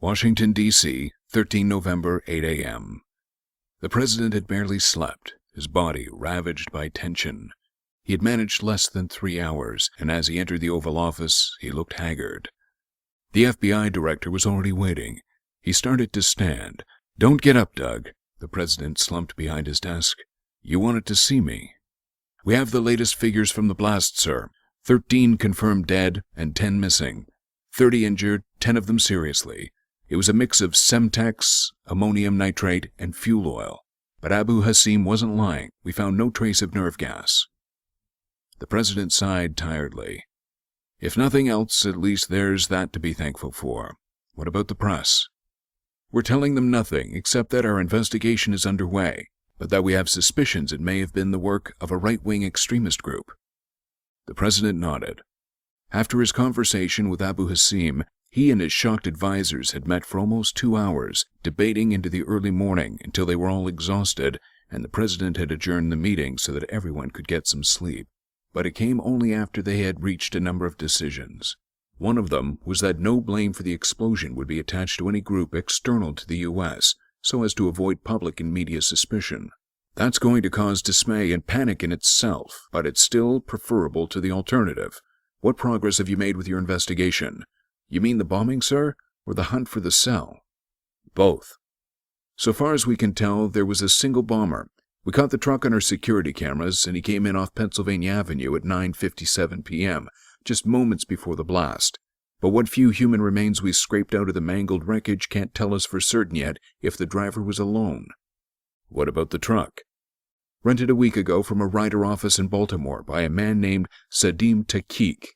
Washington, D.C., 13 November, 8 a.m. The president had barely slept, his body ravaged by tension. He had managed less than 3 hours, and as he entered the Oval Office, he looked haggard. The FBI director was already waiting. He started to stand. "Don't get up, Doug." The president slumped behind his desk. "You wanted to see me." "We have the latest figures from the blast, sir. 13 confirmed dead and 10 missing. 30 injured, 10 of them seriously. It was a mix of Semtex, ammonium nitrate, and fuel oil. But Abu Hassim wasn't lying. We found no trace of nerve gas." The president sighed tiredly. "If nothing else, at least there's that to be thankful for. What about the press?" "We're telling them nothing except that our investigation is underway, but that we have suspicions it may have been the work of a right-wing extremist group." The president nodded. After his conversation with Abu Hassim, he and his shocked advisors had met for almost 2 hours, debating into the early morning until they were all exhausted, and the president had adjourned the meeting so that everyone could get some sleep. But it came only after they had reached a number of decisions. One of them was that no blame for the explosion would be attached to any group external to the U.S., so as to avoid public and media suspicion. That's going to cause dismay and panic in itself, but it's still preferable to the alternative. What progress have you made with your investigation? You mean the bombing, sir, or the hunt for the cell? Both. So far as we can tell, there was a single bomber. We caught the truck on our security cameras, and he came in off Pennsylvania Avenue at 9:57 p.m., just moments before the blast. But what few human remains we scraped out of the mangled wreckage can't tell us for certain yet if the driver was alone. What about the truck? Rented a week ago from a Ryder office in Baltimore by a man named Sadim Takik.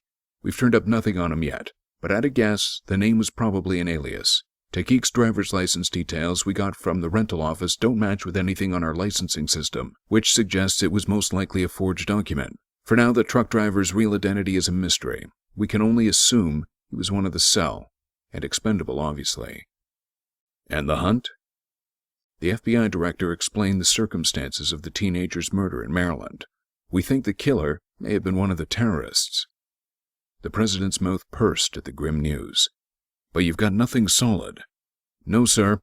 We've turned up nothing on him yet, but at a guess, the name was probably an alias. Takik's driver's license details we got from the rental office don't match with anything on our licensing system, which suggests it was most likely a forged document. For now, the truck driver's real identity is a mystery. We can only assume he was one of the cell, and expendable, obviously. And the hunt? The FBI director explained the circumstances of the teenager's murder in Maryland. We think the killer may have been one of the terrorists. The president's mouth pursed at the grim news. But you've got nothing solid. No, sir.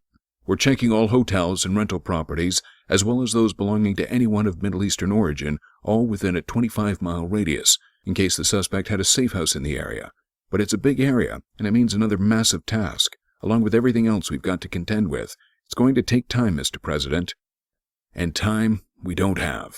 We're checking all hotels and rental properties, as well as those belonging to anyone of Middle Eastern origin, all within a 25-mile radius, in case the suspect had a safe house in the area. But it's a big area, and it means another massive task, along with everything else we've got to contend with. It's going to take time, Mr. President. And time we don't have.